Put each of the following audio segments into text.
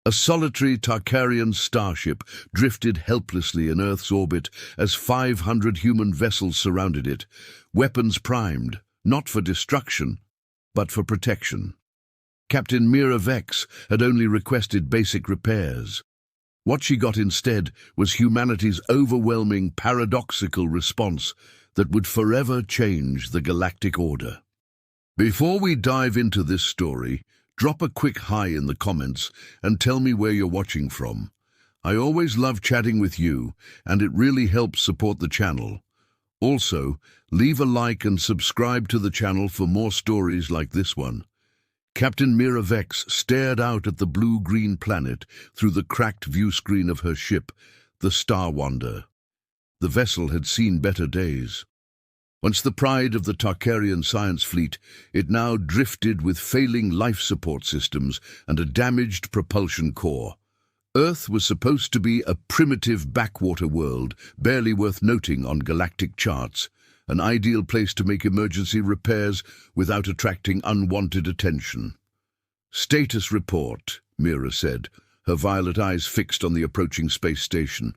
A solitary Tarkarian starship drifted helplessly in Earth's orbit as 500 human vessels surrounded it, weapons primed, not for destruction, but for protection. Captain Mira Vex had only requested basic repairs. What she got instead was humanity's overwhelming, paradoxical response that would forever change the galactic order. Before we dive into this story, drop a quick hi in the comments and tell me where you're watching from. I always love chatting with you, and it really helps support the channel. Also, leave a like and subscribe to the channel for more stories like this one. Captain Mira Vex stared out at the blue-green planet through the cracked view screen of her ship, the Star Wander. The vessel had seen better days. Once the pride of the Tarkarian science fleet, it now drifted with failing life support systems and a damaged propulsion core. Earth was supposed to be a primitive backwater world, barely worth noting on galactic charts, an ideal place to make emergency repairs without attracting unwanted attention. "Status report," Mira said, her violet eyes fixed on the approaching space station.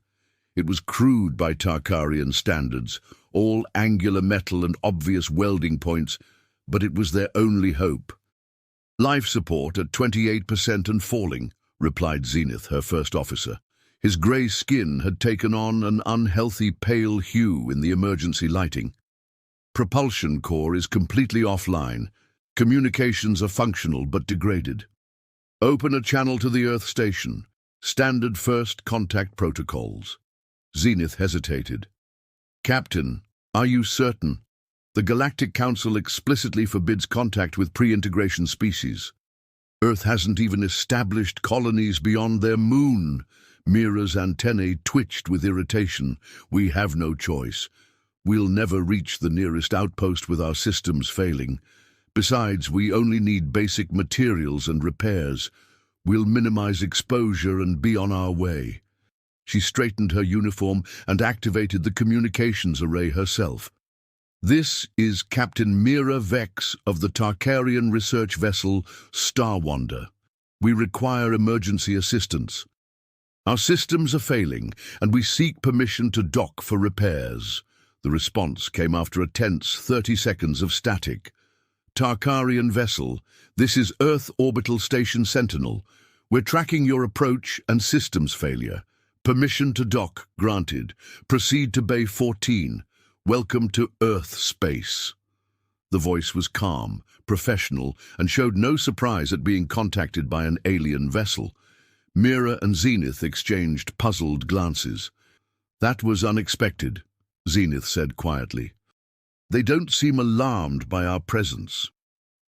It was crude by Tarkarian standards, all angular metal and obvious welding points, but it was their only hope. "Life support at 28% and falling," replied Zenith, her first officer. His grey skin had taken on an unhealthy pale hue in the emergency lighting. "Propulsion core is completely offline. Communications are functional but degraded. Open a channel to the Earth station. Standard first contact protocols." Zenith hesitated. "Captain, are you certain? The Galactic Council explicitly forbids contact with pre-integration species. Earth hasn't even established colonies beyond their moon." Mira's antennae twitched with irritation. "We have no choice. We'll never reach the nearest outpost with our systems failing. Besides, we only need basic materials and repairs. We'll minimize exposure and be on our way." She straightened her uniform and activated the communications array herself. "This is Captain Mira Vex of the Tarkarian research vessel Star Wander. We require emergency assistance. Our systems are failing, and we seek permission to dock for repairs." The response came after a tense 30 seconds of static. "Tarkarian vessel, this is Earth Orbital Station Sentinel. We're tracking your approach and systems failure. Permission to dock granted. Proceed to Bay 14. Welcome to Earth space." The voice was calm, professional, and showed no surprise at being contacted by an alien vessel. Mira and Zenith exchanged puzzled glances. "That was unexpected," Zenith said quietly. "They don't seem alarmed by our presence."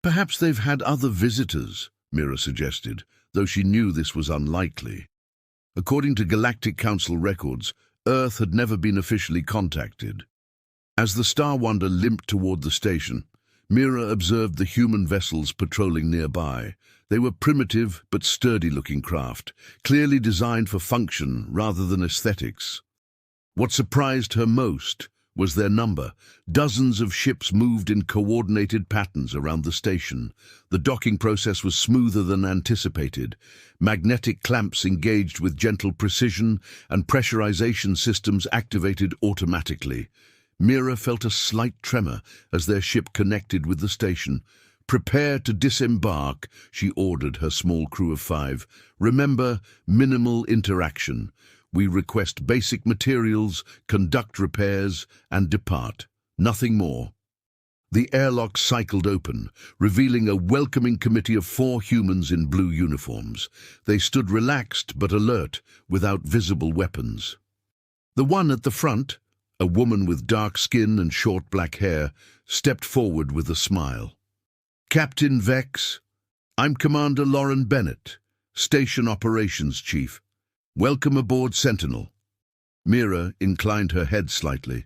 "Perhaps they've had other visitors," Mira suggested, though she knew this was unlikely. According to Galactic Council records, Earth had never been officially contacted. As the Star Wander limped toward the station, Mira observed the human vessels patrolling nearby. They were primitive but sturdy-looking craft, clearly designed for function rather than aesthetics. What surprised her most was their number. Dozens of ships moved in coordinated patterns around the station. The docking process was smoother than anticipated. Magnetic clamps engaged with gentle precision, and pressurization systems activated automatically. Mira felt a slight tremor as their ship connected with the station. "Prepare to disembark," she ordered her small crew of 5. "Remember, minimal interaction. We request basic materials, conduct repairs, and depart. Nothing more." The airlock cycled open, revealing a welcoming committee of 4 humans in blue uniforms. They stood relaxed but alert, without visible weapons. The one at the front, a woman with dark skin and short black hair, stepped forward with a smile. "Captain Vex, I'm Commander Lauren Bennett, Station Operations Chief. Welcome aboard Sentinel." Mira inclined her head slightly.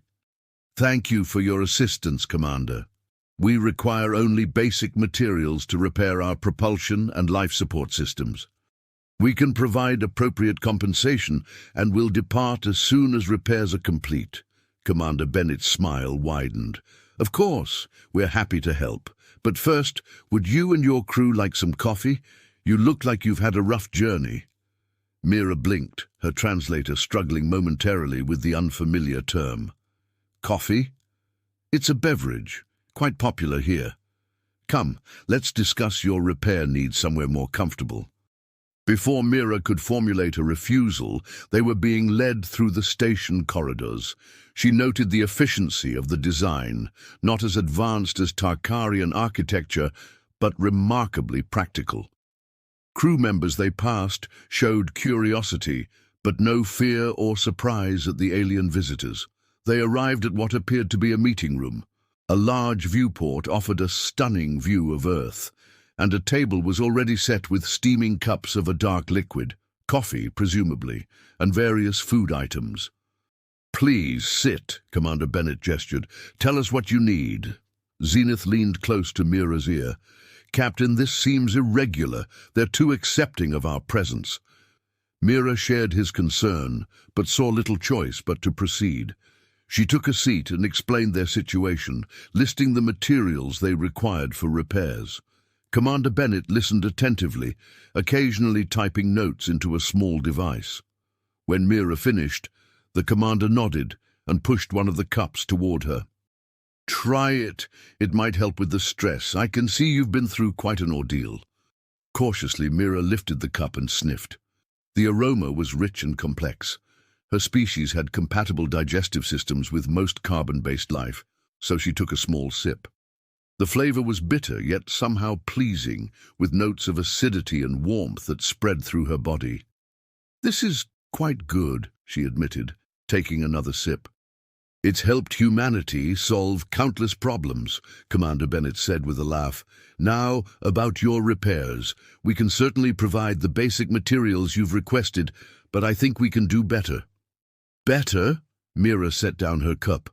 "Thank you for your assistance, Commander. We require only basic materials to repair our propulsion and life support systems. We can provide appropriate compensation and will depart as soon as repairs are complete." Commander Bennett's smile widened. "Of course, we're happy to help. But first, would you and your crew like some coffee? You look like you've had a rough journey." Mira blinked, her translator struggling momentarily with the unfamiliar term. Coffee? It's a beverage, quite popular here. Come, let's discuss your repair needs somewhere more comfortable. Before Mira could formulate a refusal, they were being led through the station corridors. She noted the efficiency of the design, not as advanced as Tarkarian architecture, but remarkably practical. Crew members they passed showed curiosity, but no fear or surprise at the alien visitors. They arrived at what appeared to be a meeting room. A large viewport offered a stunning view of Earth, and a table was already set with steaming cups of a dark liquid, coffee presumably, and various food items. "Please sit," Commander Bennett gestured. "Tell us what you need." Zenith leaned close to Mira's ear. "Captain, this seems irregular. They're too accepting of our presence." Mira shared his concern, but saw little choice but to proceed. She took a seat and explained their situation, listing the materials they required for repairs. Commander Bennett listened attentively, occasionally typing notes into a small device. When Mira finished, the commander nodded and pushed one of the cups toward her. "Try it. It might help with the stress. I can see you've been through quite an ordeal." Cautiously, Mira lifted the cup and sniffed. The aroma was rich and complex. Her species had compatible digestive systems with most carbon-based life, so she took a small sip. The flavor was bitter, yet somehow pleasing, with notes of acidity and warmth that spread through her body. "This is quite good," she admitted, taking another sip. "It's helped humanity solve countless problems," Commander Bennett said with a laugh. "Now, about your repairs. We can certainly provide the basic materials you've requested, but I think we can do better." "Better?" Mira set down her cup.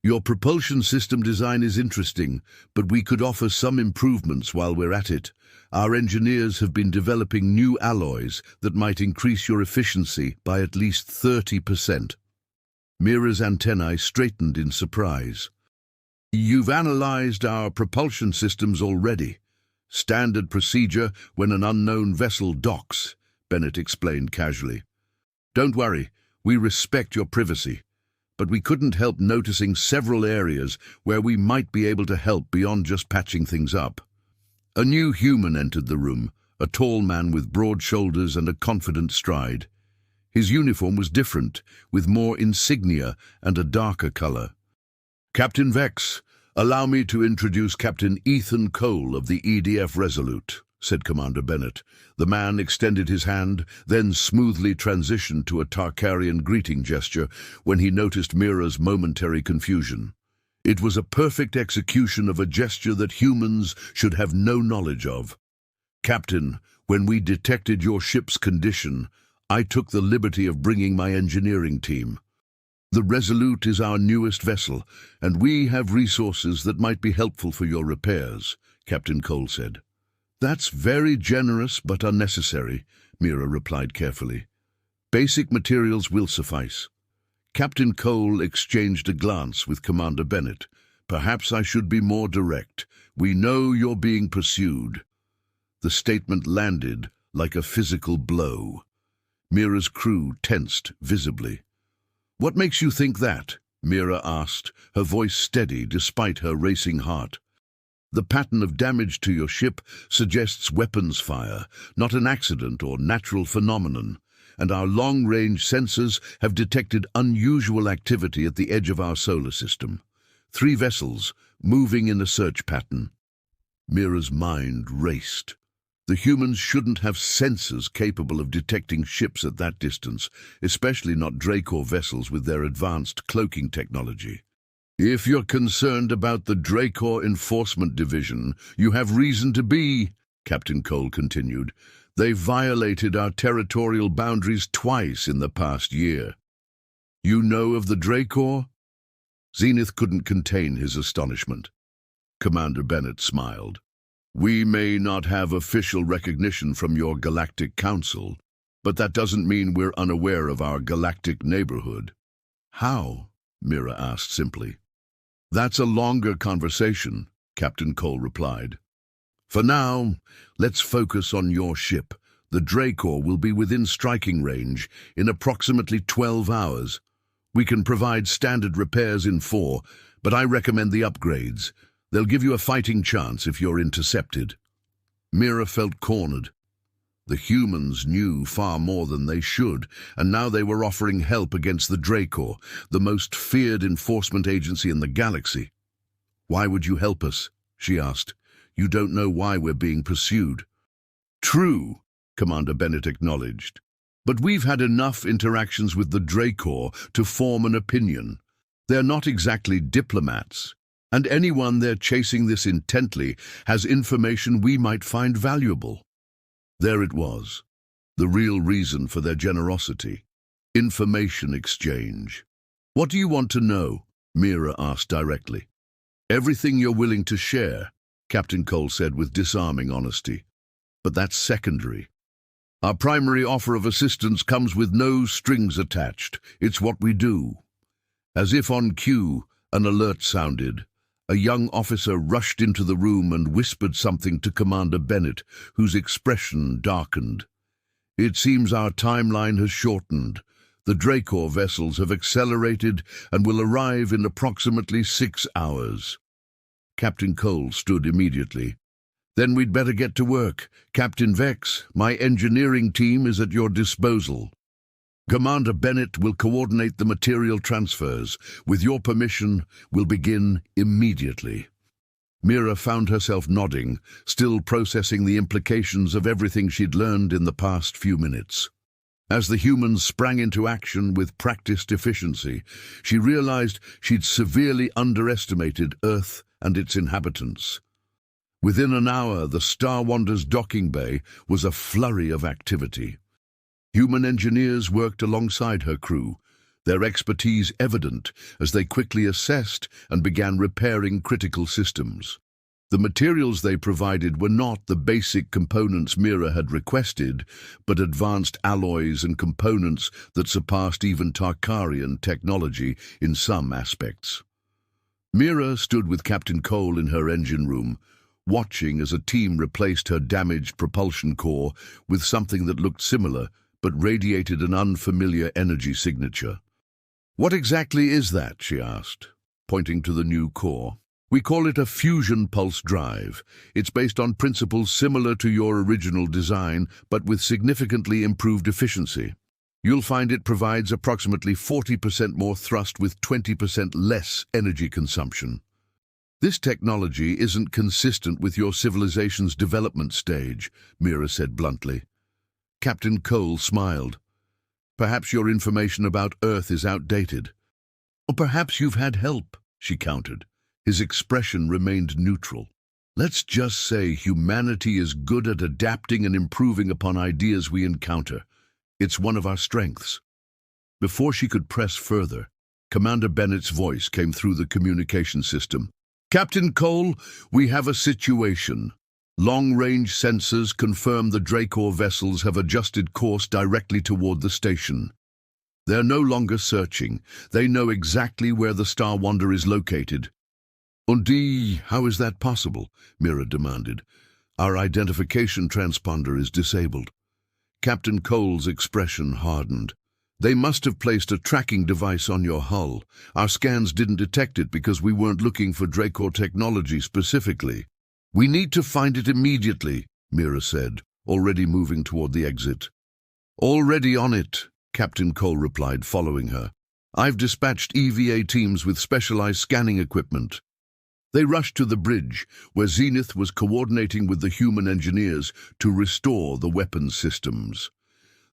"Your propulsion system design is interesting, but we could offer some improvements while we're at it. Our engineers have been developing new alloys that might increase your efficiency by at least 30%. Mira's antennae straightened in surprise. "You've analyzed our propulsion systems already. Standard procedure when an unknown vessel docks," Bennett explained casually. "Don't worry, we respect your privacy. But we couldn't help noticing several areas where we might be able to help beyond just patching things up." A new human entered the room, a tall man with broad shoulders and a confident stride. His uniform was different, with more insignia and a darker color. "Captain Vex, allow me to introduce Captain Ethan Cole of the EDF Resolute," said Commander Bennett. The man extended his hand, then smoothly transitioned to a Tarkarian greeting gesture when he noticed Mira's momentary confusion. It was a perfect execution of a gesture that humans should have no knowledge of. "Captain, when we detected your ship's condition, I took the liberty of bringing my engineering team. The Resolute is our newest vessel, and we have resources that might be helpful for your repairs," Captain Cole said. "That's very generous but unnecessary," Mira replied carefully. "Basic materials will suffice." Captain Cole exchanged a glance with Commander Bennett. "Perhaps I should be more direct. We know you're being pursued." The statement landed like a physical blow. Mira's crew tensed visibly. "What makes you think that?" Mira asked, her voice steady despite her racing heart. "The pattern of damage to your ship suggests weapons fire, not an accident or natural phenomenon, and our long-range sensors have detected unusual activity at the edge of our solar system. 3 vessels, moving in a search pattern." Mira's mind raced. The humans shouldn't have sensors capable of detecting ships at that distance, especially not Dracor vessels with their advanced cloaking technology. "If you're concerned about the Dracor Enforcement Division, you have reason to be," Captain Cole continued. "They violated our territorial boundaries twice in the past year." "You know of the Dracor?" Zenith couldn't contain his astonishment. Commander Bennett smiled. "We may not have official recognition from your Galactic Council, but that doesn't mean we're unaware of our galactic neighborhood." "How?" Mira asked simply. "That's a longer conversation," Captain Cole replied. "For now, let's focus on your ship, The Dracor will be within striking range in approximately 12 hours. We can provide standard repairs in 4, but I recommend the upgrades. They'll give you a fighting chance if you're intercepted. Mira felt cornered. The humans knew far more than they should, and now they were offering help against the Dracor, the most feared enforcement agency in the galaxy. "Why would you help us?" she asked. "You don't know why we're being pursued." "True," Commander Bennett acknowledged. "But we've had enough interactions with the Dracor to form an opinion. They're not exactly diplomats, and anyone they're chasing this intently has information we might find valuable." There it was, the real reason for their generosity. Information exchange. "What do you want to know?" Mira asked directly. "Everything you're willing to share," Captain Cole said with disarming honesty. "But that's secondary. Our primary offer of assistance comes with no strings attached. It's what we do." As if on cue, an alert sounded. A young officer rushed into the room and whispered something to Commander Bennett, whose expression darkened. "It seems our timeline has shortened. The Dracor vessels have accelerated and will arrive in approximately 6 hours. Captain Cole stood immediately. "Then we'd better get to work. Captain Vex, my engineering team is at your disposal. Commander Bennett will coordinate the material transfers. With your permission, we'll begin immediately." Mira found herself nodding, still processing the implications of everything she'd learned in the past few minutes. As the humans sprang into action with practiced efficiency, she realized she'd severely underestimated Earth and its inhabitants. Within an hour, the Star Wander's docking bay was a flurry of activity. Human engineers worked alongside her crew, their expertise evident as they quickly assessed and began repairing critical systems. The materials they provided were not the basic components Mira had requested, but advanced alloys and components that surpassed even Tarkarian technology in some aspects. Mira stood with Captain Cole in her engine room, watching as a team replaced her damaged propulsion core with something that looked similar but radiated an unfamiliar energy signature. "What exactly is that?" she asked, pointing to the new core. "We call it a fusion pulse drive. It's based on principles similar to your original design, but with significantly improved efficiency. You'll find it provides approximately 40% more thrust with 20% less energy consumption. This technology isn't consistent with your civilization's development stage," Mira said bluntly. Captain Cole smiled. "Perhaps your information about Earth is outdated. Or perhaps you've had help," she countered. His expression remained neutral. "Let's just say humanity is good at adapting and improving upon ideas we encounter. It's one of our strengths." Before she could press further, Commander Bennett's voice came through the communication system. "Captain Cole, we have a situation. Long-range sensors confirm the Dracor vessels have adjusted course directly toward the station. They're no longer searching. They know exactly where the Star Wander is located." "Undi, how is that possible?" Mira demanded. "Our identification transponder is disabled." Captain Cole's expression hardened. "They must have placed a tracking device on your hull. Our scans didn't detect it because we weren't looking for Dracor technology specifically." "We need to find it immediately," Mira said, already moving toward the exit. "Already on it," Captain Cole replied, following her. "I've dispatched EVA teams with specialized scanning equipment." They rushed to the bridge, where Zenith was coordinating with the human engineers to restore the weapons systems.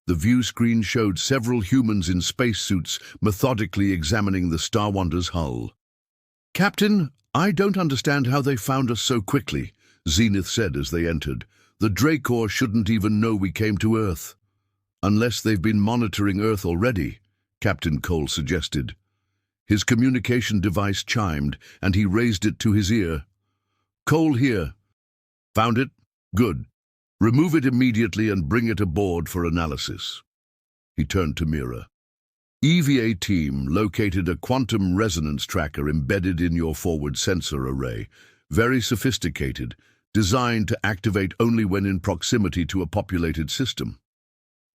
The view screen showed several humans in spacesuits methodically examining the Star Wander's hull. "Captain, I don't understand how they found us so quickly," Zenith said as they entered. "The Dracor shouldn't even know we came to Earth." "Unless they've been monitoring Earth already," Captain Cole suggested. His communication device chimed, and he raised it to his ear. "Cole here." "Found it? Good. Remove it immediately and bring it aboard for analysis." He turned to Mira. "EVA team located a quantum resonance tracker embedded in your forward sensor array. Very sophisticated. designed to activate only when in proximity to a populated system.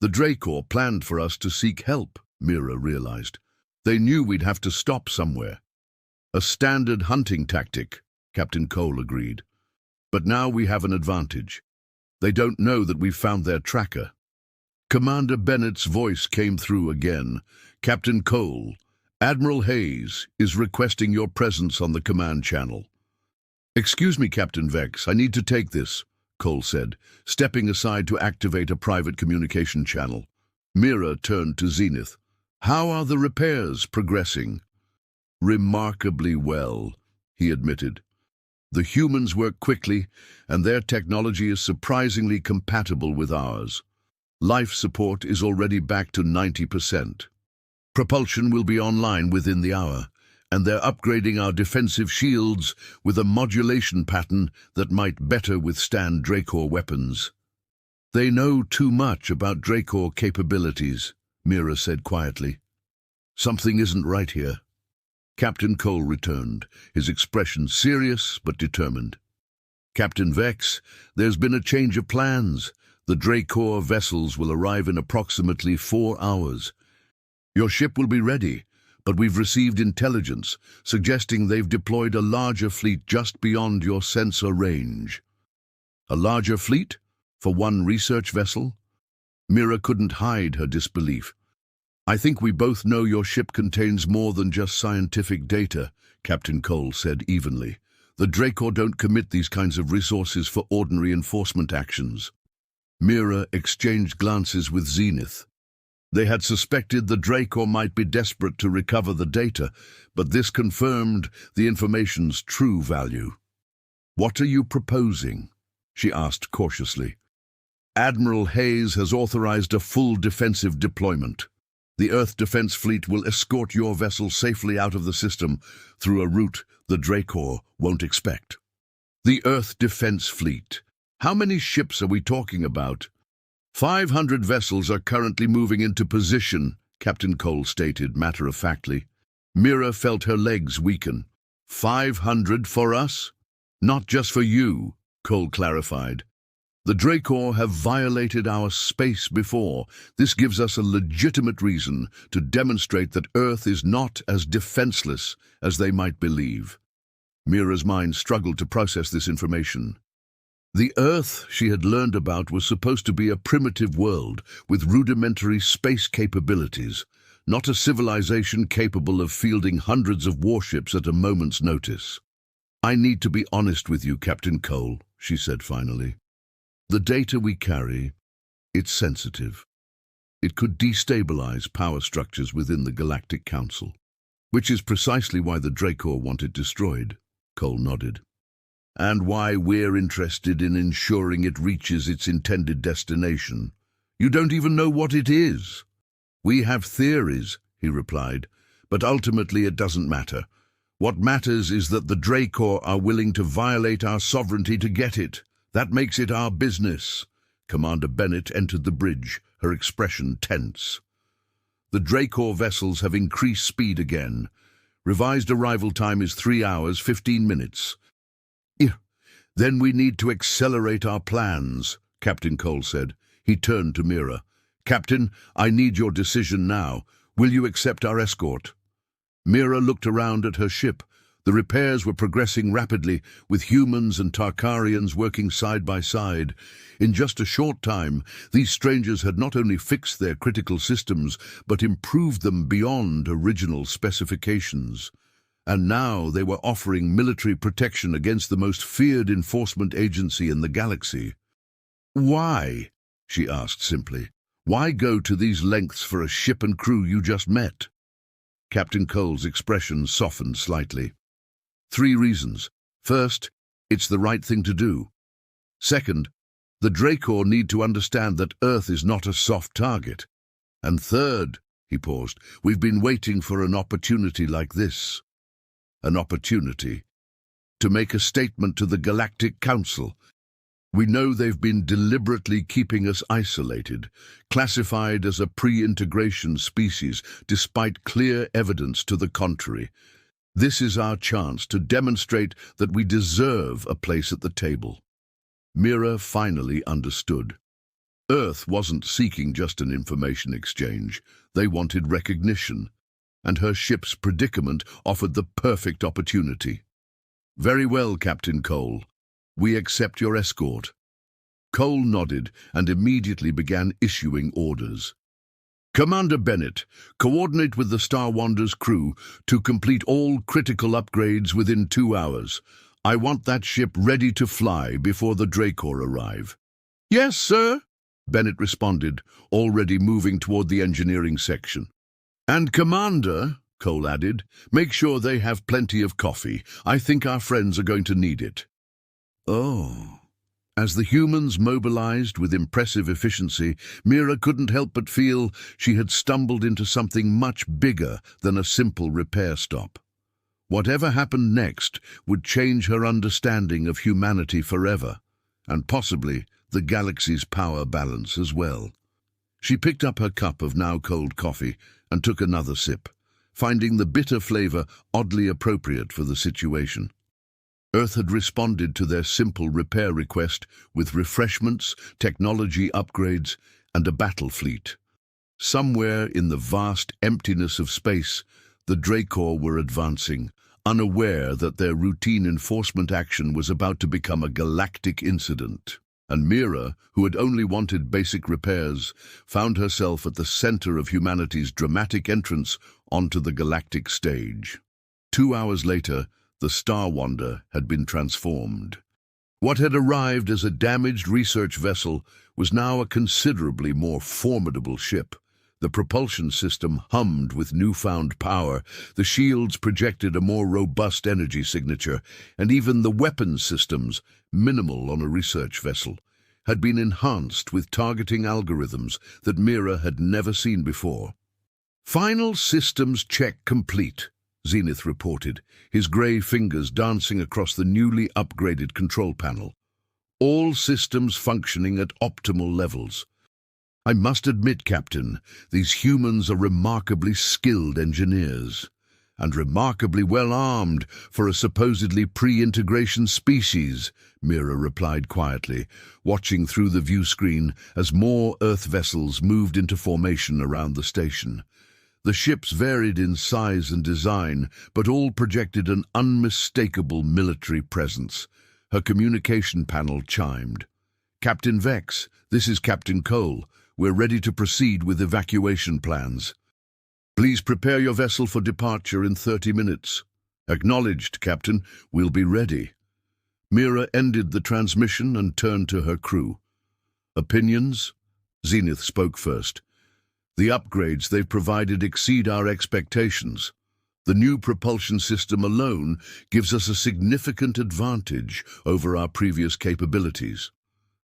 The Dracor planned for us to seek help, Mira realized. They knew we'd have to stop somewhere. A standard hunting tactic, Captain Cole agreed. But now we have an advantage. They don't know that we've found their tracker. Commander Bennett's voice came through again. Captain Cole, Admiral Hayes is requesting your presence on the command channel. Excuse me, Captain Vex, I need to take this, Cole said, stepping aside to activate a private communication channel. Mira turned to Zenith. How are the repairs progressing? Remarkably well, he admitted. The humans work quickly, and their technology is surprisingly compatible with ours. Life support is already back to 90%. Propulsion will be online within the hour, and they're upgrading our defensive shields with a modulation pattern that might better withstand Dracor weapons. They know too much about Dracor capabilities, Mira said quietly. Something isn't right here. Captain Cole returned, his expression serious but determined. Captain Vex, there's been a change of plans. The Dracor vessels will arrive in approximately 4 hours. Your ship will be ready, but we've received intelligence suggesting they've deployed a larger fleet just beyond your sensor range. A larger fleet? For one research vessel? Mira couldn't hide her disbelief. I think we both know your ship contains more than just scientific data, Captain Cole said evenly. The Dracor don't commit these kinds of resources for ordinary enforcement actions. Mira exchanged glances with Zenith. They had suspected the Dracor might be desperate to recover the data, but this confirmed the information's true value. What are you proposing? She asked cautiously. Admiral Hayes has authorized a full defensive deployment. The Earth Defense Fleet will escort your vessel safely out of the system through a route the Dracor won't expect. The Earth Defense Fleet. How many ships are we talking about? 500 vessels are currently moving into position, Captain Cole stated matter-of-factly. Mira felt her legs weaken. 500 for us? Not just for you, Cole clarified. The Dracor have violated our space before. This gives us a legitimate reason to demonstrate that Earth is not as defenseless as they might believe. Mira's mind struggled to process this information. The Earth she had learned about was supposed to be a primitive world with rudimentary space capabilities, not a civilization capable of fielding hundreds of warships at a moment's notice. I need to be honest with you, Captain Cole, she said finally. The data we carry, it's sensitive. It could destabilize power structures within the Galactic Council, which is precisely why the Dracor want it destroyed, Cole nodded. And why we're interested in ensuring it reaches its intended destination. You don't even know what it is. We have theories, he replied, but ultimately it doesn't matter. What matters is that the Dracor are willing to violate our sovereignty to get it. That makes it our business. Commander Bennett entered the bridge, her expression tense. The Dracor vessels have increased speed again. Revised arrival time is 3 hours, 15 minutes. Then we need to accelerate our plans, Captain Cole said. He turned to Mira. Captain, I need your decision now. Will you accept our escort? Mira looked around at her ship. The repairs were progressing rapidly, with humans and Tarkarians working side by side. In just a short time, these strangers had not only fixed their critical systems, but improved them beyond original specifications. And now they were offering military protection against the most feared enforcement agency in the galaxy. Why? She asked simply. Why go to these lengths for a ship and crew you just met? Captain Cole's expression softened slightly. 3 reasons. First, it's the right thing to do. Second, the Dracor need to understand that Earth is not a soft target. And third, he paused, we've been waiting for an opportunity like this. An opportunity to make a statement to the Galactic Council. We know they've been deliberately keeping us isolated, classified as a pre-integration species, despite clear evidence to the contrary. This is our chance to demonstrate that we deserve a place at the table. Mira finally understood. Earth wasn't seeking just an information exchange. They wanted recognition, and her ship's predicament offered the perfect opportunity. "Very well, Captain Cole. We accept your escort." Cole nodded and immediately began issuing orders. "Commander Bennett, coordinate with the Star Wander's crew to complete all critical upgrades within 2 hours. I want that ship ready to fly before the Dracor arrive." "Yes, sir," Bennett responded, already moving toward the engineering section. "And Commander," Cole added, "make sure they have plenty of coffee. I think our friends are going to need it." Oh. As the humans mobilized with impressive efficiency, Mira couldn't help but feel she had stumbled into something much bigger than a simple repair stop. Whatever happened next would change her understanding of humanity forever, and possibly the galaxy's power balance as well. She picked up her cup of now-cold coffee and took another sip, finding the bitter flavor oddly appropriate for the situation. Earth had responded to their simple repair request with refreshments, technology upgrades, and a battle fleet. Somewhere in the vast emptiness of space, the Dracor were advancing, unaware that their routine enforcement action was about to become a galactic incident. And Mira, who had only wanted basic repairs, found herself at the center of humanity's dramatic entrance onto the galactic stage. 2 hours later, the Star Wander had been transformed. What had arrived as a damaged research vessel was now a considerably more formidable ship. The propulsion system hummed with newfound power, the shields projected a more robust energy signature, and even the weapons systems, minimal on a research vessel, had been enhanced with targeting algorithms that Mira had never seen before. "Final systems check complete," Zenith reported, his grey fingers dancing across the newly upgraded control panel. "All systems functioning at optimal levels. I must admit, Captain, these humans are remarkably skilled engineers, and remarkably well armed for a supposedly pre-integration species," Mira replied quietly, watching through the view screen as more Earth vessels moved into formation around the station. The ships varied in size and design, but all projected an unmistakable military presence. Her communication panel chimed. "Captain Vex, this is Captain Cole. We're ready to proceed with evacuation plans. Please prepare your vessel for departure in 30 minutes. "Acknowledged, Captain. We'll be ready." Mira ended the transmission and turned to her crew. "Opinions?" Zenith spoke first. "The upgrades they've provided exceed our expectations. The new propulsion system alone gives us a significant advantage over our previous capabilities.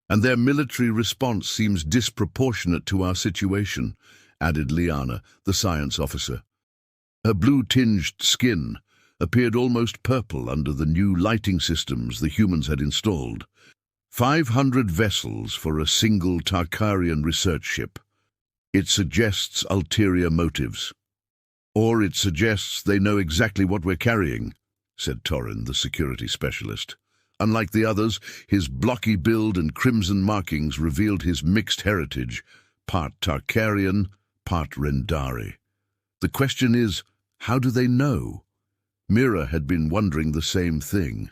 And their military response seems disproportionate to our situation," added Liana, the science officer. Her blue-tinged skin appeared almost purple under the new lighting systems the humans had installed. 500 vessels for a single Tarkarian research ship. It suggests ulterior motives. "Or it suggests they know exactly what we're carrying," said Torrin, the security specialist. Unlike the others, his blocky build and crimson markings revealed his mixed heritage, part Tarkarian, part Rendari. The question is, how do they know? Mira had been wondering the same thing.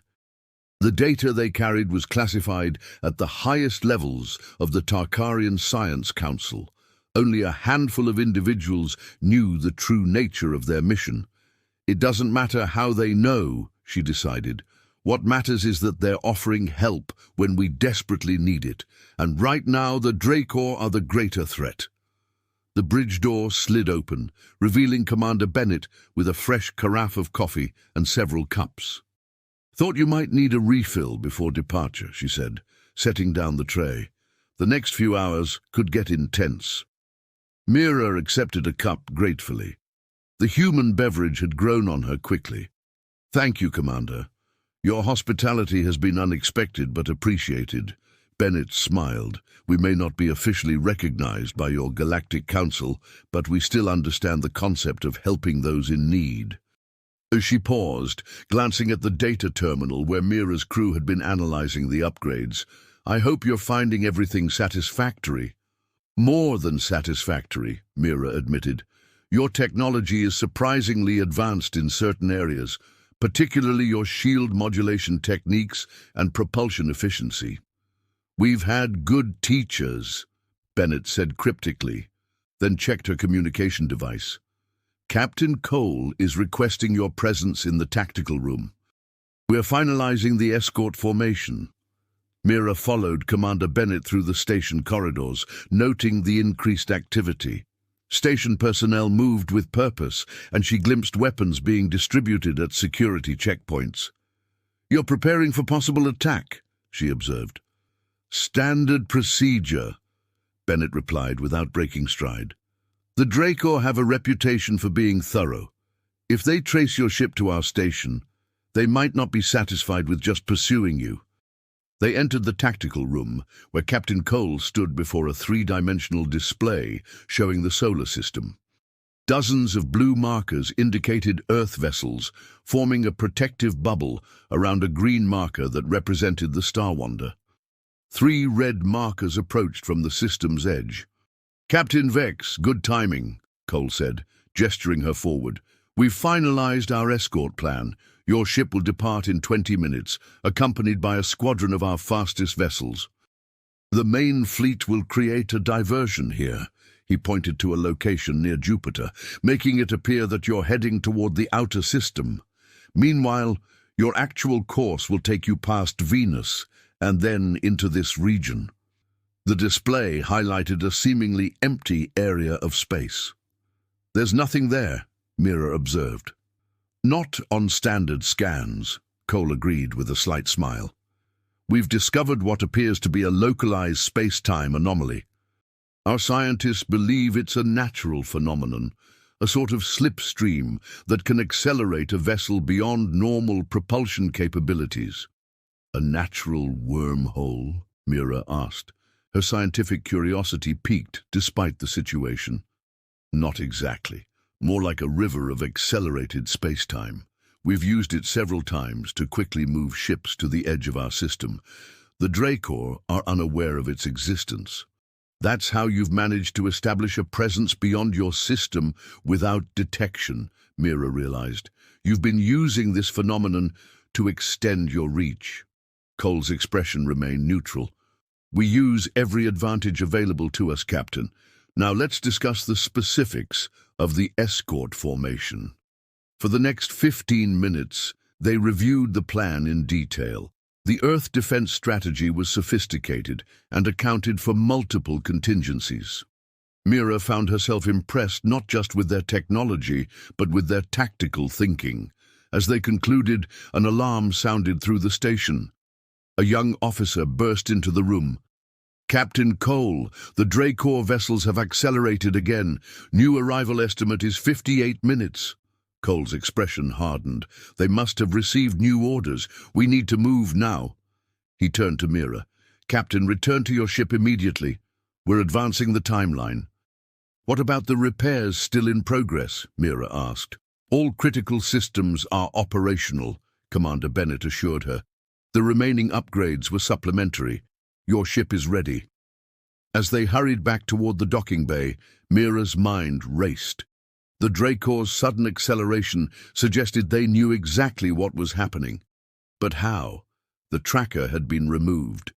The data they carried was classified at the highest levels of the Tarkarian Science Council. Only a handful of individuals knew the true nature of their mission. It doesn't matter how they know, she decided. What matters is that they're offering help when we desperately need it, and right now the Dracor are the greater threat. The bridge door slid open, revealing Commander Bennett with a fresh carafe of coffee and several cups. "Thought you might need a refill before departure," she said, setting down the tray. "The next few hours could get intense." Mira accepted a cup gratefully. The human beverage had grown on her quickly. "Thank you, Commander. Your hospitality has been unexpected but appreciated." Bennett smiled. "We may not be officially recognized by your Galactic Council, but we still understand the concept of helping those in need." As she paused, glancing at the data terminal where Mira's crew had been analyzing the upgrades, I hope you're finding everything satisfactory. More than satisfactory, Mira admitted. Your technology is surprisingly advanced in certain areas, particularly your shield modulation techniques and propulsion efficiency. We've had good teachers, Bennett said cryptically, then checked her communication device. Captain Cole is requesting your presence in the tactical room. We're finalizing the escort formation. Mira followed Commander Bennett through the station corridors, noting the increased activity. Station personnel moved with purpose, and she glimpsed weapons being distributed at security checkpoints. You're preparing for possible attack, she observed. Standard procedure, Bennett replied without breaking stride. The Dracor have a reputation for being thorough. If they trace your ship to our station, they might not be satisfied with just pursuing you. They entered the tactical room, where Captain Cole stood before a three-dimensional display showing the solar system. Dozens of blue markers indicated Earth vessels, forming a protective bubble around a green marker that represented the Star Wander. 3 red markers approached from the system's edge. Captain Vex, good timing, Cole said, gesturing her forward. We've finalized our escort plan. Your ship will depart in 20 minutes, accompanied by a squadron of our fastest vessels. The main fleet will create a diversion here. He pointed to a location near Jupiter, making it appear that you're heading toward the outer system. Meanwhile, your actual course will take you past Venus and then into this region. The display highlighted a seemingly empty area of space. There's nothing there, Mira observed. Not on standard scans, Cole agreed with a slight smile. We've discovered what appears to be a localized space-time anomaly. Our scientists believe it's a natural phenomenon, a sort of slipstream that can accelerate a vessel beyond normal propulsion capabilities. A natural wormhole? Mira asked. Her scientific curiosity piqued despite the situation. Not exactly. More like a river of accelerated space-time. We've used it several times to quickly move ships to the edge of our system. The Dracor are unaware of its existence. That's how you've managed to establish a presence beyond your system without detection, Mira realized. You've been using this phenomenon to extend your reach. Cole's expression remained neutral. We use every advantage available to us, Captain. Now let's discuss the specifics of the escort formation. For the next 15 minutes, they reviewed the plan in detail. The Earth defense strategy was sophisticated and accounted for multiple contingencies. Mira found herself impressed not just with their technology, but with their tactical thinking. As they concluded, an alarm sounded through the station. A young officer burst into the room. Captain Cole, the Dracor vessels have accelerated again. New arrival estimate is 58 minutes. Cole's expression hardened. They must have received new orders. We need to move now. He turned to Mira. Captain, return to your ship immediately. We're advancing the timeline. What about the repairs still in progress? Mira asked. All critical systems are operational, Commander Bennett assured her. The remaining upgrades were supplementary. Your ship is ready. As they hurried back toward the docking bay, Mira's mind raced. The Dracor's sudden acceleration suggested they knew exactly what was happening. But how? The tracker had been removed.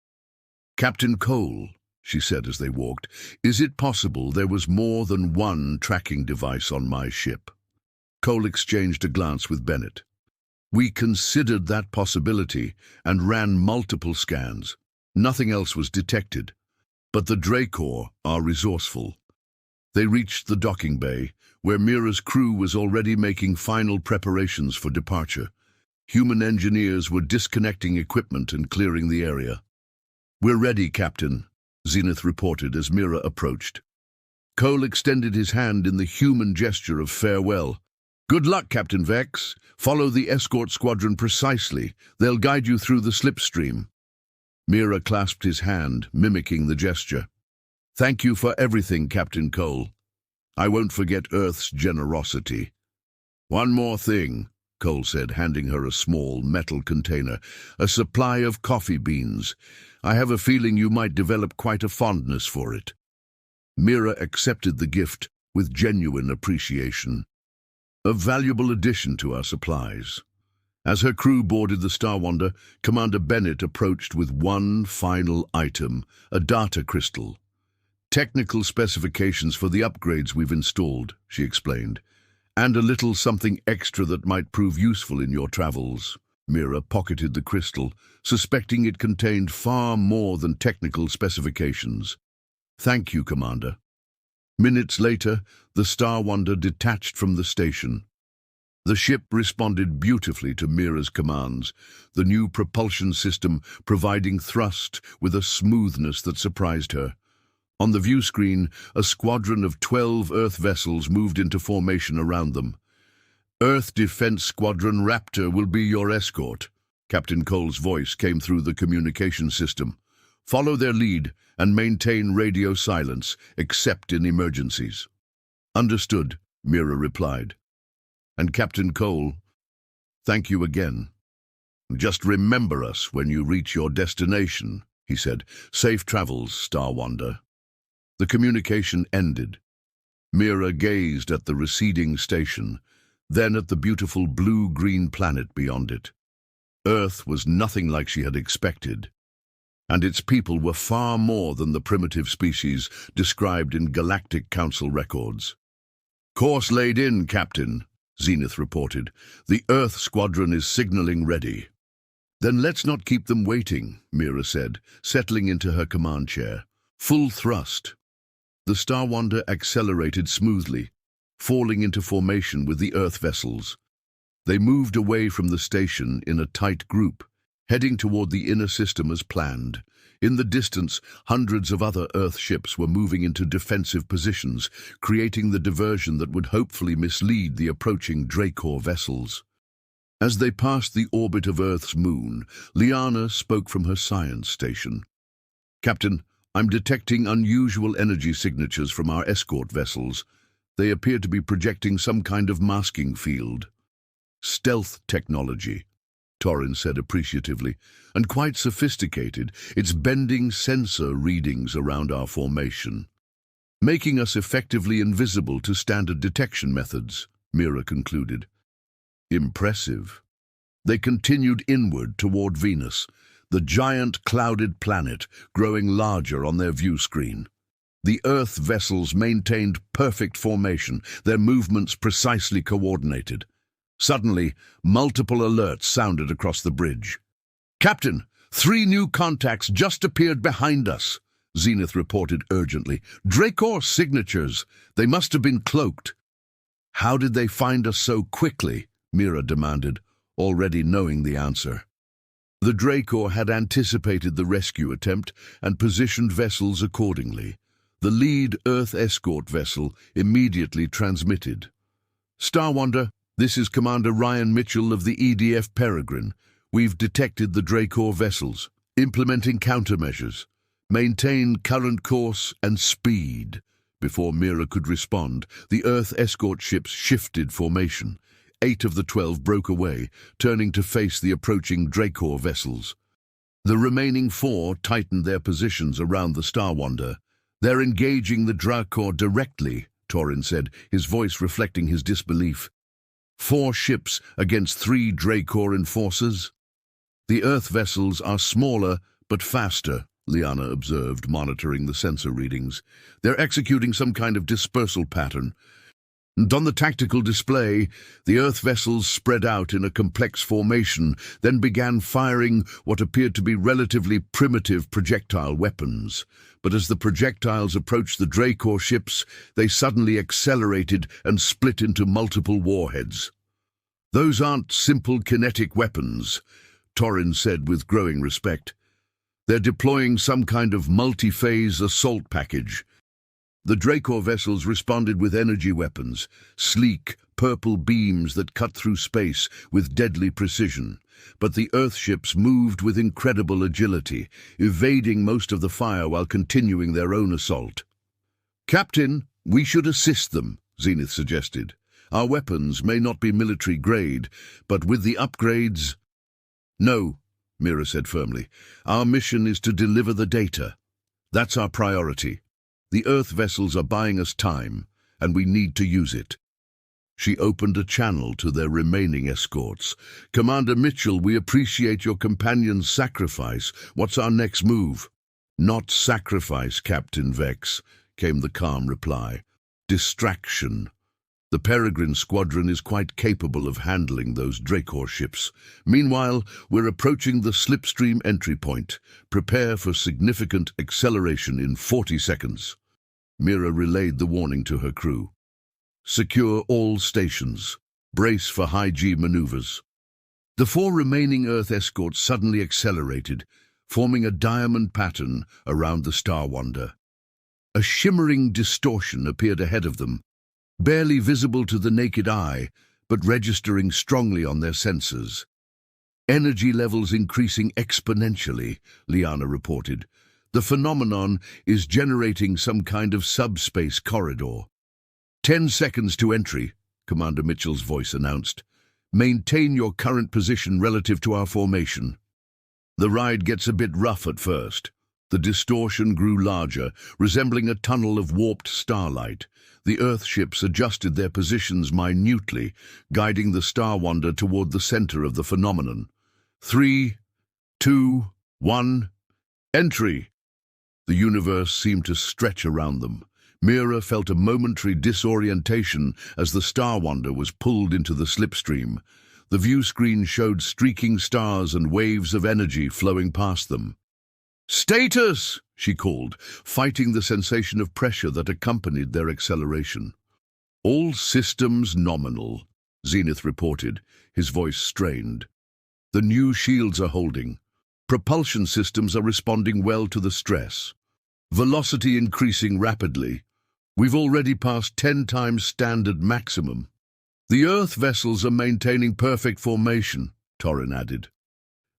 Captain Cole, she said as they walked, is it possible there was more than one tracking device on my ship? Cole exchanged a glance with Bennett. We considered that possibility and ran multiple scans. Nothing else was detected. But the Dracor are resourceful. They reached the docking bay, where Mira's crew was already making final preparations for departure. Human engineers were disconnecting equipment and clearing the area. We're ready, Captain, Zenith reported as Mira approached. Cole extended his hand in the human gesture of farewell. Good luck, Captain Vex. Follow the escort squadron precisely. They'll guide you through the slipstream. Mira clasped his hand, mimicking the gesture. Thank you for everything, Captain Cole. I won't forget Earth's generosity. One more thing. Cole said, handing her a small metal container. "A supply of coffee beans. I have a feeling you might develop quite a fondness for it." Mira accepted the gift with genuine appreciation. A valuable addition to our supplies. As her crew boarded the Starwander, Commander Bennett approached with one final item, a data crystal. "Technical specifications for the upgrades we've installed," she explained, "and a little something extra that might prove useful in your travels." Mira pocketed the crystal, suspecting it contained far more than technical specifications. "Thank you, Commander." Minutes later, the Starwander detached from the station. The ship responded beautifully to Mira's commands, the new propulsion system providing thrust with a smoothness that surprised her. On the view screen, a squadron of 12 Earth vessels moved into formation around them. "Earth Defense Squadron Raptor will be your escort." Captain Cole's voice came through the communication system. "Follow their lead and maintain radio silence, except in emergencies." "Understood," Mira replied. And Captain Cole, "Thank you again. Just remember us when you reach your destination," he said. "Safe travels, Starwander." The communication ended. Mira gazed at the receding station, then at the beautiful blue-green planet beyond it. Earth was nothing like she had expected, and its people were far more than the primitive species described in Galactic Council records. "Course laid in, Captain," Zenith reported. "The Earth Squadron is signaling ready." "Then let's not keep them waiting," Mira said, settling into her command chair. "Full thrust." The Starwander accelerated smoothly, falling into formation with the Earth vessels. They moved away from the station in a tight group, heading toward the inner system as planned. In the distance, hundreds of other Earth ships were moving into defensive positions, creating the diversion that would hopefully mislead the approaching Dracor vessels. As they passed the orbit of Earth's moon, Liana spoke from her science station. "Captain, I'm detecting unusual energy signatures from our escort vessels. They appear to be projecting some kind of masking field." "Stealth technology," Torrin said appreciatively, "and quite sophisticated. It's bending sensor readings around our formation, making us effectively invisible to standard detection methods," Mira concluded. "Impressive." They continued inward toward Venus, the giant clouded planet growing larger on their view screen. The Earth vessels maintained perfect formation, their movements precisely coordinated. Suddenly, multiple alerts sounded across the bridge. "Captain, 3 new contacts just appeared behind us," Zenith reported urgently. "Dracor signatures. They must have been cloaked." "How did they find us so quickly?" Mira demanded, already knowing the answer. The Dracor had anticipated the rescue attempt and positioned vessels accordingly. The lead Earth escort vessel immediately transmitted. "Starwander, this is Commander Ryan Mitchell of the EDF Peregrine. We've detected the Dracor vessels, implementing countermeasures. Maintain current course and speed." Before Mira could respond, the Earth escort ships shifted formation. 8 of the 12 broke away, turning to face the approaching Dracor vessels. The remaining 4 tightened their positions around the Starwander. "They're engaging the Dracor directly," Torrin said, his voice reflecting his disbelief. 4 ships against 3 Dracor enforcers? "The Earth vessels are smaller but faster," Liana observed, monitoring the sensor readings. "They're executing some kind of dispersal pattern. And on the tactical display, the Earth vessels spread out in a complex formation, then began firing what appeared to be relatively primitive projectile weapons. But as the projectiles approached the Dracor ships, they suddenly accelerated and split into multiple warheads." "Those aren't simple kinetic weapons," Torrin said with growing respect. "They're deploying some kind of multi-phase assault package." The Dracor vessels responded with energy weapons, sleek, purple beams that cut through space with deadly precision. But the Earth ships moved with incredible agility, evading most of the fire while continuing their own assault. "Captain, we should assist them," Zenith suggested. Our weapons may not be military grade, but with the upgrades... No, Mira said firmly. Our mission is to deliver the data. That's our priority. The Earth vessels are buying us time, and we need to use it. She opened a channel to their remaining escorts. Commander Mitchell, we appreciate your companion's sacrifice. What's our next move? Not sacrifice, Captain Vex, came the calm reply. Distraction. The Peregrine Squadron is quite capable of handling those Dracor ships. Meanwhile, we're approaching the slipstream entry point. Prepare for significant acceleration in 40 seconds. Mira relayed the warning to her crew. Secure all stations. Brace for high-G maneuvers. The 4 remaining Earth escorts suddenly accelerated, forming a diamond pattern around the Star Wonder. A shimmering distortion appeared ahead of them, barely visible to the naked eye, but registering strongly on their sensors. Energy levels increasing exponentially, Liana reported. The phenomenon is generating some kind of subspace corridor. 10 seconds to entry, Commander Mitchell's voice announced. Maintain your current position relative to our formation. The ride gets a bit rough at first. The distortion grew larger, resembling a tunnel of warped starlight. The Earth ships adjusted their positions minutely, guiding the Star Wonder toward the center of the phenomenon. 3, 2, 1, entry! The universe seemed to stretch around them. Mira felt a momentary disorientation as the Star Wonder was pulled into the slipstream. The view screen showed streaking stars and waves of energy flowing past them. "Status!" she called, fighting the sensation of pressure that accompanied their acceleration. "All systems nominal," Zenith reported, his voice strained. "The new shields are holding. Propulsion systems are responding well to the stress. Velocity increasing rapidly. We've already passed 10 times standard maximum. The Earth vessels are maintaining perfect formation," Torin added.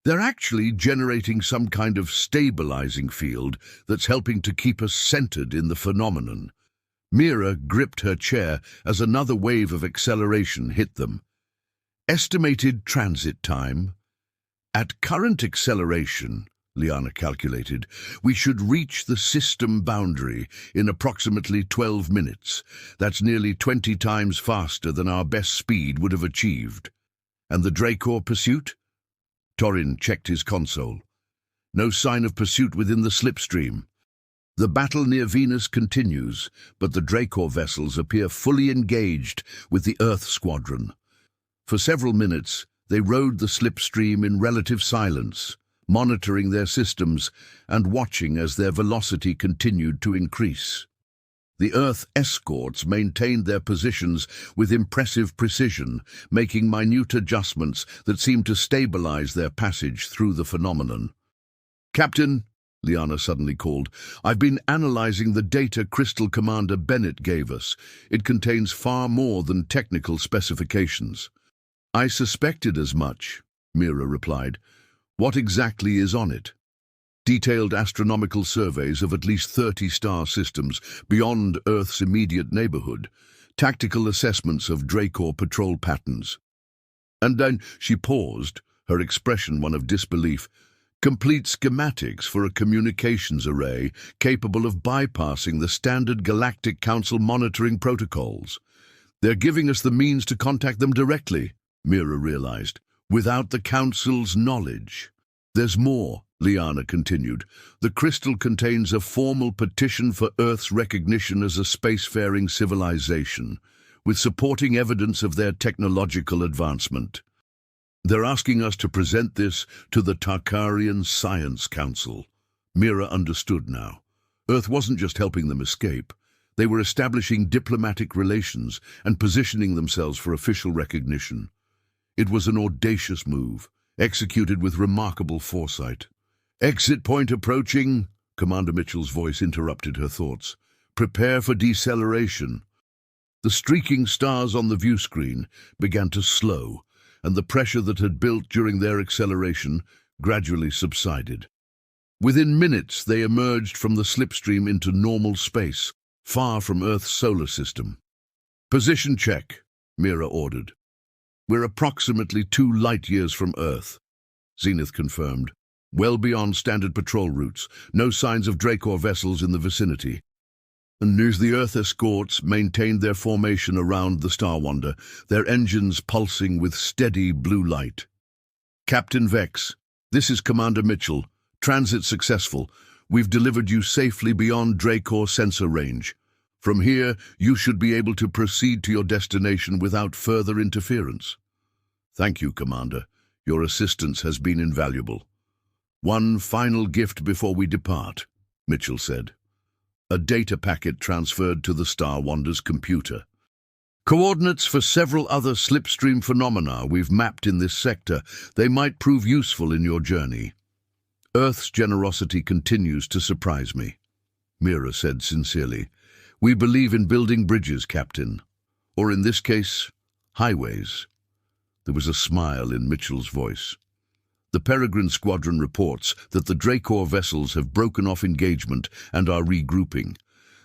"They're actually generating some kind of stabilizing field that's helping to keep us centered in the phenomenon." Mira gripped her chair as another wave of acceleration hit them. Estimated transit time. At current acceleration, Liana calculated, we should reach the system boundary in approximately 12 minutes. That's nearly 20 times faster than our best speed would have achieved. And the Dracor pursuit? Torin checked his console. No sign of pursuit within the slipstream. The battle near Venus continues, but the Dracor vessels appear fully engaged with the Earth Squadron. For several minutes, they rode the slipstream in relative silence, monitoring their systems and watching as their velocity continued to increase. The Earth escorts maintained their positions with impressive precision, making minute adjustments that seemed to stabilize their passage through the phenomenon. "Captain," Liana suddenly called, "I've been analyzing the data Crystal Commander Bennett gave us. It contains far more than technical specifications." "I suspected as much," Mira replied. "What exactly is on it?" "Detailed astronomical surveys of at least 30 star systems beyond Earth's immediate neighborhood, tactical assessments of Dracor patrol patterns." And then she paused, her expression one of disbelief. "Complete schematics for a communications array capable of bypassing the standard Galactic Council monitoring protocols. They're giving us the means to contact them directly," Mira realized, "without the Council's knowledge." "There's more," Liana continued. "The crystal contains a formal petition for Earth's recognition as a spacefaring civilization, with supporting evidence of their technological advancement. They're asking us to present this to the Tarkarian Science Council." Mira understood now. Earth wasn't just helping them escape. They were establishing diplomatic relations and positioning themselves for official recognition. It was an audacious move, executed with remarkable foresight. "Exit point approaching," Commander Mitchell's voice interrupted her thoughts. "Prepare for deceleration." The streaking stars on the view screen began to slow, and the pressure that had built during their acceleration gradually subsided. Within minutes, they emerged from the slipstream into normal space, far from Earth's solar system. "Position check," Mira ordered. We're approximately 2 light-years from Earth, Zenith confirmed. Well beyond standard patrol routes, no signs of Dracor vessels in the vicinity. And as the Earth escorts maintained their formation around the Star Wander, their engines pulsing with steady blue light. Captain Vex, this is Commander Mitchell. Transit successful. We've delivered you safely beyond Dracor sensor range. From here, you should be able to proceed to your destination without further interference. Thank you, Commander. Your assistance has been invaluable. One final gift before we depart, Mitchell said. A data packet transferred to the Star Wander's computer. Coordinates for several other slipstream phenomena we've mapped in this sector. They might prove useful in your journey. Earth's generosity continues to surprise me, Mira said sincerely. We believe in building bridges, Captain. Or in this case, highways. There was a smile in Mitchell's voice. The Peregrine Squadron reports that the Dracor vessels have broken off engagement and are regrouping.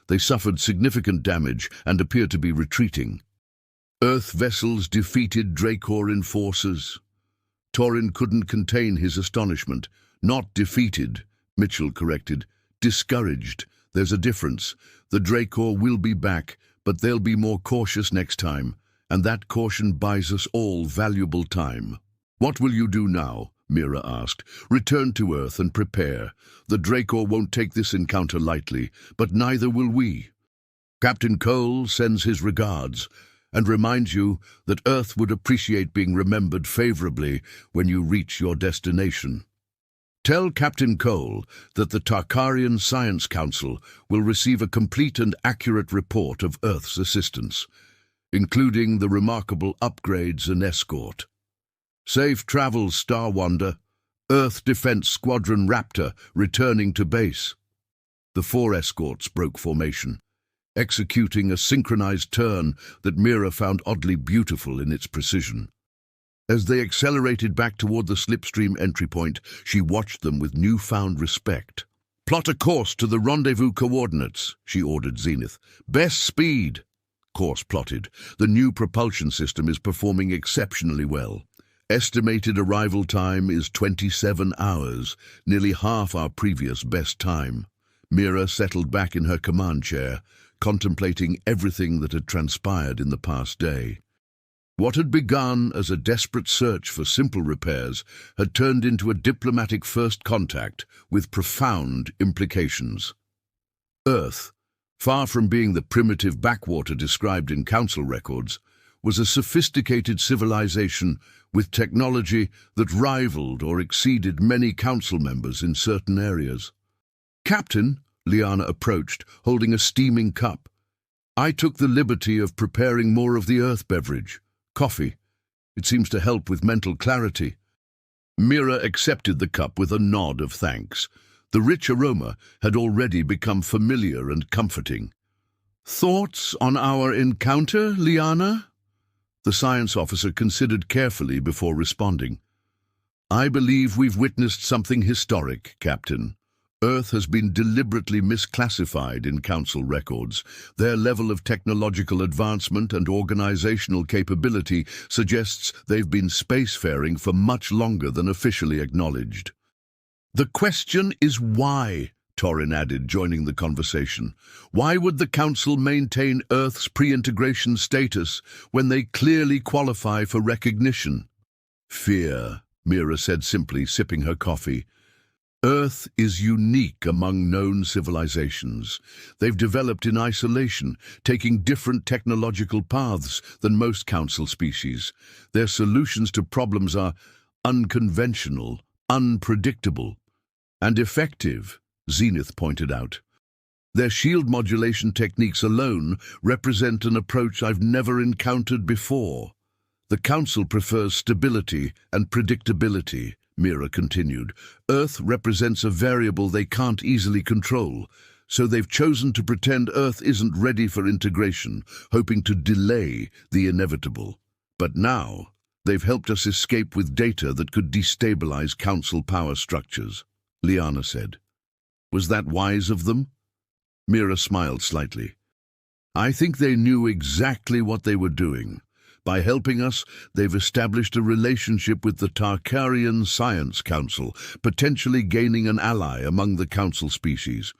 They suffered significant damage and appear to be retreating. Earth vessels defeated Dracor enforcers. Torin couldn't contain his astonishment. Not defeated, Mitchell corrected. Discouraged. There's a difference. The Dracor will be back, but they'll be more cautious next time, and that caution buys us all valuable time. What will you do now? Mira asked. Return to Earth and prepare. The Dracor won't take this encounter lightly, but neither will we. Captain Cole sends his regards and reminds you that Earth would appreciate being remembered favorably when you reach your destination. Tell Captain Cole that the Tarkarian Science Council will receive a complete and accurate report of Earth's assistance, including the remarkable upgrades and escort. Safe travels, Star Wander. Earth Defense Squadron Raptor returning to base. The 4 escorts broke formation, executing a synchronized turn that Mira found oddly beautiful in its precision. As they accelerated back toward the slipstream entry point, she watched them with newfound respect. Plot a course to the rendezvous coordinates, she ordered Zenith. Best speed. Course plotted. The new propulsion system is performing exceptionally well. Estimated arrival time is 27 hours, nearly half our previous best time. Mira settled back in her command chair, contemplating everything that had transpired in the past day. What had begun as a desperate search for simple repairs had turned into a diplomatic first contact with profound implications. Earth, far from being the primitive backwater described in council records, was a sophisticated civilization with technology that rivaled or exceeded many council members in certain areas. Captain, Liana approached, holding a steaming cup. I took the liberty of preparing more of the Earth beverage. Coffee. It seems to help with mental clarity. Mira accepted the cup with a nod of thanks. The rich aroma had already become familiar and comforting. Thoughts on our encounter, Liana? The science officer considered carefully before responding. I believe we've witnessed something historic, Captain. Earth has been deliberately misclassified in council records. Their level of technological advancement and organizational capability suggests they've been spacefaring for much longer than officially acknowledged. The question is why, Torin added, joining the conversation. Why would the council maintain Earth's pre-integration status when they clearly qualify for recognition? Fear, Mira said simply, sipping her coffee. Earth is unique among known civilizations. They've developed in isolation, taking different technological paths than most council species. Their solutions to problems are unconventional, unpredictable, and effective, Zenith pointed out. Their shield modulation techniques alone represent an approach I've never encountered before. The council prefers stability and predictability, Mira continued. Earth represents a variable they can't easily control, so they've chosen to pretend Earth isn't ready for integration, hoping to delay the inevitable. But now, they've helped us escape with data that could destabilize council power structures, Liana said. Was that wise of them? Mira smiled slightly. I think they knew exactly what they were doing, By helping us, they've established a relationship with the Tarkarian Science Council, potentially gaining an ally among the Council species.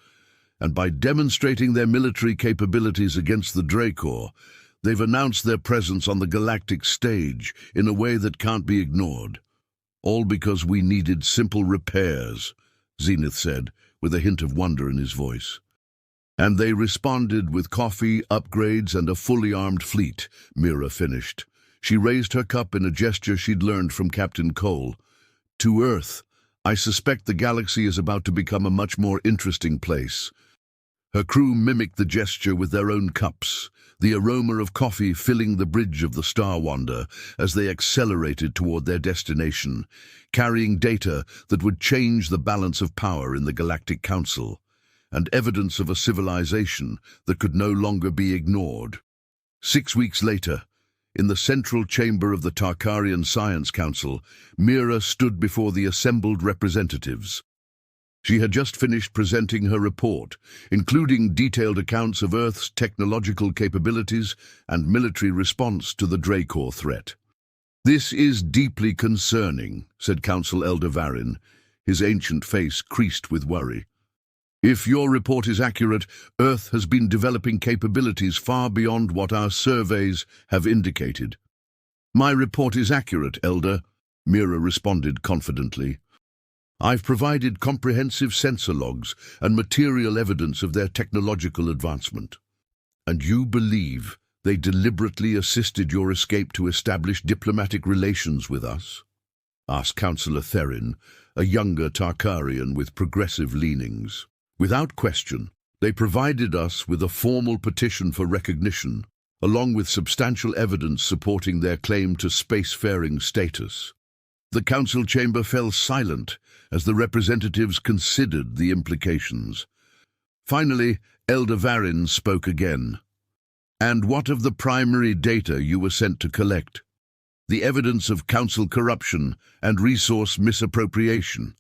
And by demonstrating their military capabilities against the Dracor, they've announced their presence on the galactic stage in a way that can't be ignored. All because we needed simple repairs, Zenith said, with a hint of wonder in his voice. And they responded with coffee, upgrades, and a fully armed fleet, Mira finished. She raised her cup in a gesture she'd learned from Captain Cole. To Earth, I suspect the galaxy is about to become a much more interesting place. Her crew mimicked the gesture with their own cups, the aroma of coffee filling the bridge of the Star Wander as they accelerated toward their destination, carrying data that would change the balance of power in the Galactic Council, and evidence of a civilization that could no longer be ignored. 6 weeks later, in the central chamber of the Tarkarian Science Council, Mira stood before the assembled representatives. She had just finished presenting her report, including detailed accounts of Earth's technological capabilities and military response to the Dracor threat. "This is deeply concerning," said Council Elder Varin, his ancient face creased with worry. "If your report is accurate, Earth has been developing capabilities far beyond what our surveys have indicated." "My report is accurate, Elder," Mira responded confidently. "I've provided comprehensive sensor logs and material evidence of their technological advancement." "And you believe they deliberately assisted your escape to establish diplomatic relations with us?" asked Councillor Therin, a younger Tarkarian with progressive leanings. "Without question, they provided us with a formal petition for recognition, along with substantial evidence supporting their claim to spacefaring status." The council chamber fell silent as the representatives considered the implications. Finally, Elder Varin spoke again. "And what of the primary data you were sent to collect? The evidence of council corruption and resource misappropriation?"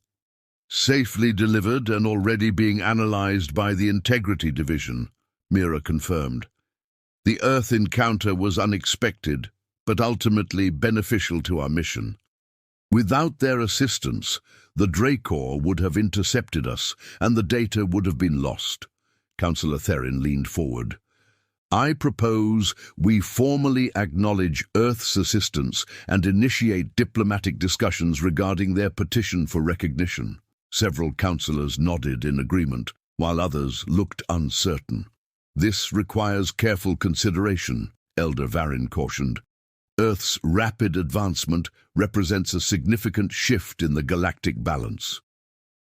"Safely delivered and already being analyzed by the Integrity Division," Mira confirmed. "The Earth encounter was unexpected, but ultimately beneficial to our mission. Without their assistance, the Dracor would have intercepted us, and the data would have been lost." Councillor Therin leaned forward. "I propose we formally acknowledge Earth's assistance and initiate diplomatic discussions regarding their petition for recognition." Several councillors nodded in agreement, while others looked uncertain. "This requires careful consideration," Elder Varin cautioned. "Earth's rapid advancement represents a significant shift in the galactic balance.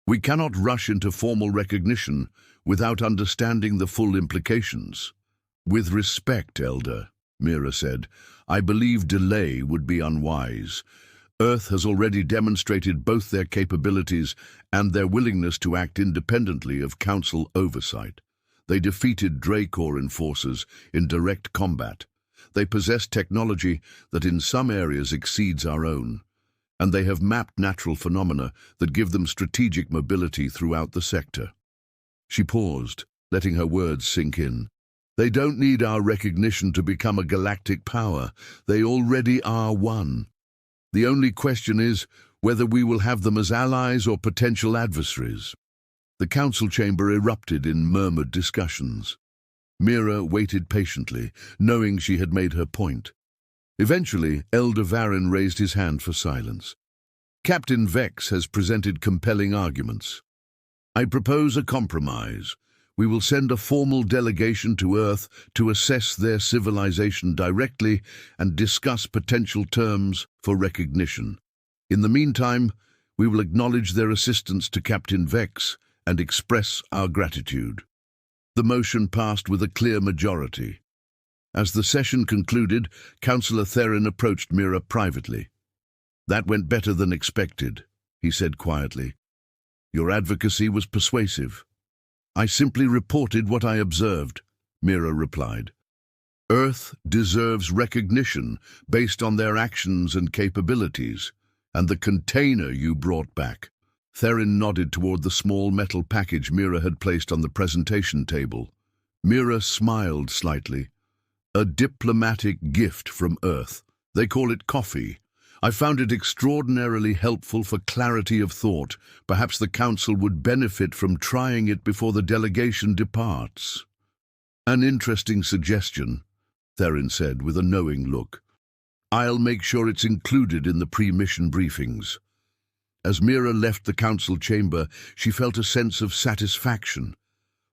We cannot rush into formal recognition without understanding the full implications." "With respect, Elder," Mira said, "I believe delay would be unwise. Earth has already demonstrated both their capabilities and their willingness to act independently of Council oversight. They defeated Dracor enforcers in direct combat. They possess technology that in some areas exceeds our own, and they have mapped natural phenomena that give them strategic mobility throughout the sector." She paused, letting her words sink in. "They don't need our recognition to become a galactic power. They already are one. The only question is whether we will have them as allies or potential adversaries." The council chamber erupted in murmured discussions. Mira waited patiently, knowing she had made her point. Eventually, Elder Varin raised his hand for silence. "Captain Vex has presented compelling arguments. I propose a compromise. We will send a formal delegation to Earth to assess their civilization directly and discuss potential terms for recognition. In the meantime, we will acknowledge their assistance to Captain Vex and express our gratitude." The motion passed with a clear majority. As the session concluded, Councillor Therin approached Mira privately. "That went better than expected," he said quietly. "Your advocacy was persuasive." "I simply reported what I observed," Mira replied. "Earth deserves recognition based on their actions and capabilities, and the container you brought back." Therin nodded toward the small metal package Mira had placed on the presentation table. Mira smiled slightly. A diplomatic gift from Earth. They call it coffee. I found it extraordinarily helpful for clarity of thought. Perhaps the Council would benefit from trying it before the delegation departs. An interesting suggestion, Theron said with a knowing look. I'll make sure it's included in the pre-mission briefings. As Mira left the Council chamber, she felt a sense of satisfaction.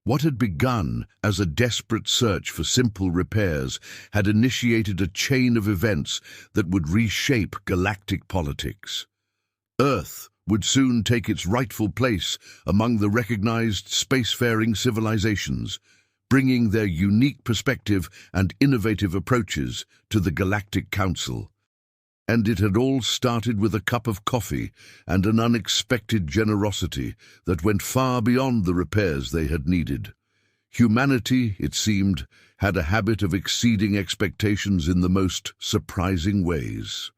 What had begun as a desperate search for simple repairs had initiated a chain of events that would reshape galactic politics. Earth would soon take its rightful place among the recognized spacefaring civilizations, bringing their unique perspective and innovative approaches to the Galactic Council. And it had all started with a cup of coffee and an unexpected generosity that went far beyond the repairs they had needed. Humanity, it seemed, had a habit of exceeding expectations in the most surprising ways.